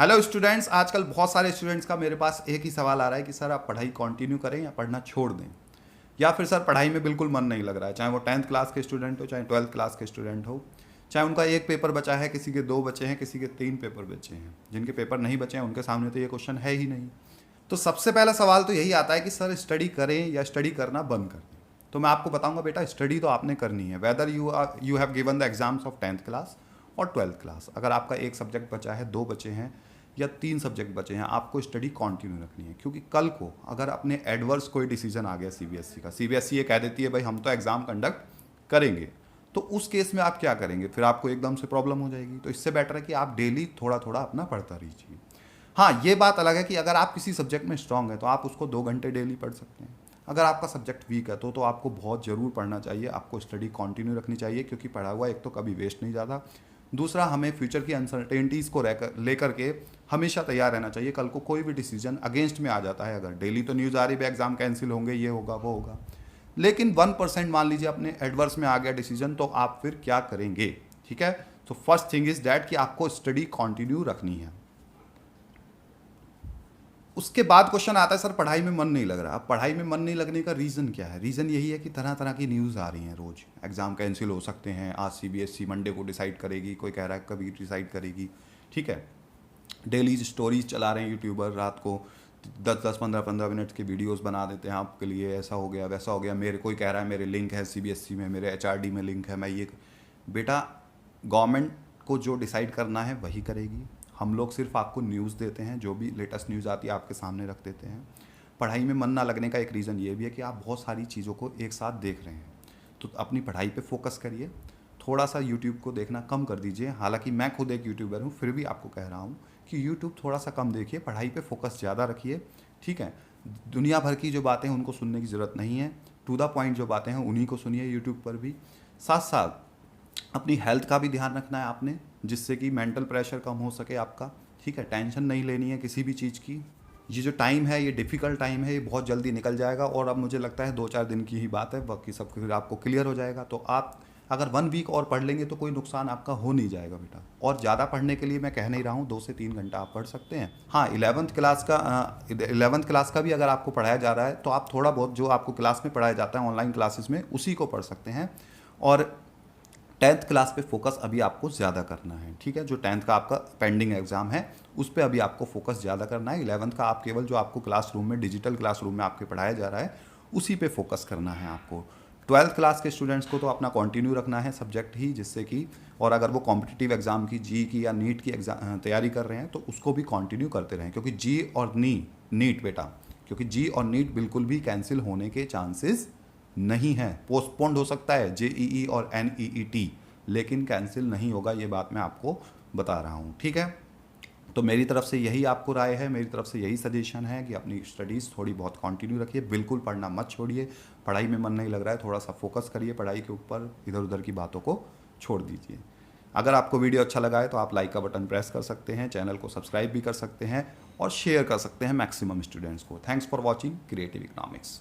Hello students, आजकल बहुत सारे स्टूडेंट्स का मेरे पास एक ही सवाल आ रहा है कि सर आप पढ़ाई कंटिन्यू करें या पढ़ना छोड़ दें, या फिर सर पढ़ाई में बिल्कुल मन नहीं लग रहा है। चाहे वो 10th क्लास के स्टूडेंट हो, चाहे 12th क्लास के स्टूडेंट हो, चाहे उनका एक पेपर बचा है, किसी के 2 बचे हैं, किसी के 3 पेपर बचे हैं। जिनके पेपर नहीं बचे हैं उनके सामने तो ये क्वेश्चन है ही नहीं। तो सबसे पहला सवाल तो यही आता है कि सर स्टडी करें या स्टडी करना बंद कर दें। तो मैं आपको बताऊंगा बेटा, स्टडी तो आपने करनी है, whether you have given the exams of 10th class और 12th क्लास। अगर आपका एक सब्जेक्ट बचा है, 2 बचे हैं या 3 सब्जेक्ट बचे हैं, आपको स्टडी कंटिन्यू रखनी है। क्योंकि कल को अगर अपने एडवर्स कोई डिसीजन आ गया सीबीएसई का, सीबीएसई ये कह देती है भाई हम तो एग्जाम कंडक्ट करेंगे, तो उस केस में आप क्या करेंगे? फिर आपको एकदम से प्रॉब्लम हो जाएगी। तो इससे बेटर है कि आप डेली थोड़ा थोड़ा अपना पढ़ता रहिए। हाँ, ये बात अलग है कि अगर आप किसी सब्जेक्ट में स्ट्रांग है तो आप उसको 2 घंटे डेली पढ़ सकते हैं। अगर आपका सब्जेक्ट वीक है तो आपको बहुत ज़रूर पढ़ना चाहिए, आपको स्टडी कंटिन्यू रखनी चाहिए। क्योंकि पढ़ा हुआ एक तो कभी वेस्ट नहीं जाता, दूसरा हमें फ्यूचर की अनसर्टेनिटीज़ को लेकर के हमेशा तैयार रहना चाहिए। कल को कोई भी डिसीजन अगेंस्ट में आ जाता है, अगर डेली तो न्यूज़ आ रही है एग्ज़ाम कैंसिल होंगे, ये होगा वो होगा, लेकिन 1% मान लीजिए अपने एडवर्स में आ गया डिसीजन, तो आप फिर क्या करेंगे? ठीक है, तो फर्स्ट थिंग इज दैट कि आपको स्टडी कंटिन्यू रखनी है। उसके बाद क्वेश्चन आता है सर पढ़ाई में मन नहीं लग रहा। अब पढ़ाई में मन नहीं लगने का रीज़न क्या है? रीज़न यही है कि तरह तरह की न्यूज़ आ रही हैं रोज़। एग्ज़ाम कैंसिल हो सकते हैं, आज सीबीएसई मंडे को डिसाइड करेगी, कोई कह रहा है कभी डिसाइड करेगी। ठीक है, डेली स्टोरीज चला रहे हैं यूट्यूबर, रात को 10-10 15-15 मिनट की वीडियोस बना देते हैं आपके लिए, ऐसा हो गया वैसा हो गया। मेरे कोई कह रहा है मेरे लिंक है सीबीएसई में, मेरे एचआरडी में लिंक है, मैं ये। बेटा, गवर्नमेंट को जो डिसाइड करना है वही करेगी। हम लोग सिर्फ आपको न्यूज़ देते हैं, जो भी लेटेस्ट न्यूज़ आती है आपके सामने रख देते हैं। पढ़ाई में मन ना लगने का एक रीज़न ये भी है कि आप बहुत सारी चीज़ों को एक साथ देख रहे हैं। तो अपनी पढ़ाई पे फोकस करिए, थोड़ा सा यूट्यूब को देखना कम कर दीजिए। हालांकि मैं खुद एक यूट्यूबर हूँ, फिर भी आपको कह रहा हूँ कि यूट्यूब थोड़ा सा कम देखिए, पढ़ाई पे फोकस ज़्यादा रखिए। ठीक है, दुनिया भर की जो बातें हैं उनको सुनने की ज़रूरत नहीं है, टू द पॉइंट जो बातें हैं उन्हीं को सुनिए यूट्यूब पर भी। साथ साथ अपनी हेल्थ का भी ध्यान रखना है आपने, जिससे कि मेंटल प्रेशर कम हो सके आपका। ठीक है, टेंशन नहीं लेनी है किसी भी चीज़ की। ये जो टाइम है, ये डिफ़िकल्ट टाइम है, ये बहुत जल्दी निकल जाएगा। और अब मुझे लगता है 2-4 दिन की ही बात है, बाकी सब फिर आपको क्लियर हो जाएगा। तो आप अगर 1 वीक और पढ़ लेंगे तो कोई नुकसान आपका हो नहीं जाएगा बेटा। और ज़्यादा पढ़ने के लिए मैं कह नहीं रहा हूँ, 2 से 3 घंटा आप पढ़ सकते हैं। हाँ, 11th क्लास का भी अगर आपको पढ़ाया जा रहा है तो आप थोड़ा बहुत जो आपको क्लास में पढ़ाया जाता है ऑनलाइन क्लासेस में, उसी को पढ़ सकते हैं। और 10th क्लास पे फोकस अभी आपको ज़्यादा करना है। ठीक है, जो 10th का आपका पेंडिंग एग्जाम है उस पर अभी आपको फोकस ज़्यादा करना है। 11th का आप केवल जो आपको क्लासरूम में, डिजिटल क्लासरूम में आपके पढ़ाया जा रहा है, उसी पे फोकस करना है आपको। 12th क्लास के स्टूडेंट्स को तो अपना कंटिन्यू रखना है सब्जेक्ट ही, जिससे कि, और अगर वो कॉम्पिटिटिव एग्जाम की, जी की या नीट की एग्जाम तैयारी कर रहे हैं तो उसको भी कंटिन्यू करते रहें। क्योंकि जी और नीट बेटा, क्योंकि जी और नीट बिल्कुल भी कैंसिल होने के चांसेस नहीं है। पोस्टपोन्ड हो सकता है जेईई और एनईईटी, लेकिन कैंसिल नहीं होगा, ये बात मैं आपको बता रहा हूँ। ठीक है, तो मेरी तरफ से यही आपको राय है, मेरी तरफ से यही सजेशन है कि अपनी स्टडीज़ थोड़ी बहुत कंटिन्यू रखिए, बिल्कुल पढ़ना मत छोड़िए। पढ़ाई में मन नहीं लग रहा है, थोड़ा सा फोकस करिए पढ़ाई के ऊपर, इधर उधर की बातों को छोड़ दीजिए। अगर आपको वीडियो अच्छा लगा है तो आप लाइक का बटन प्रेस कर सकते हैं, चैनल को सब्सक्राइब भी कर सकते हैं और शेयर कर सकते हैं मैक्सिमम स्टूडेंट्स को। Thanks for watching creative economics.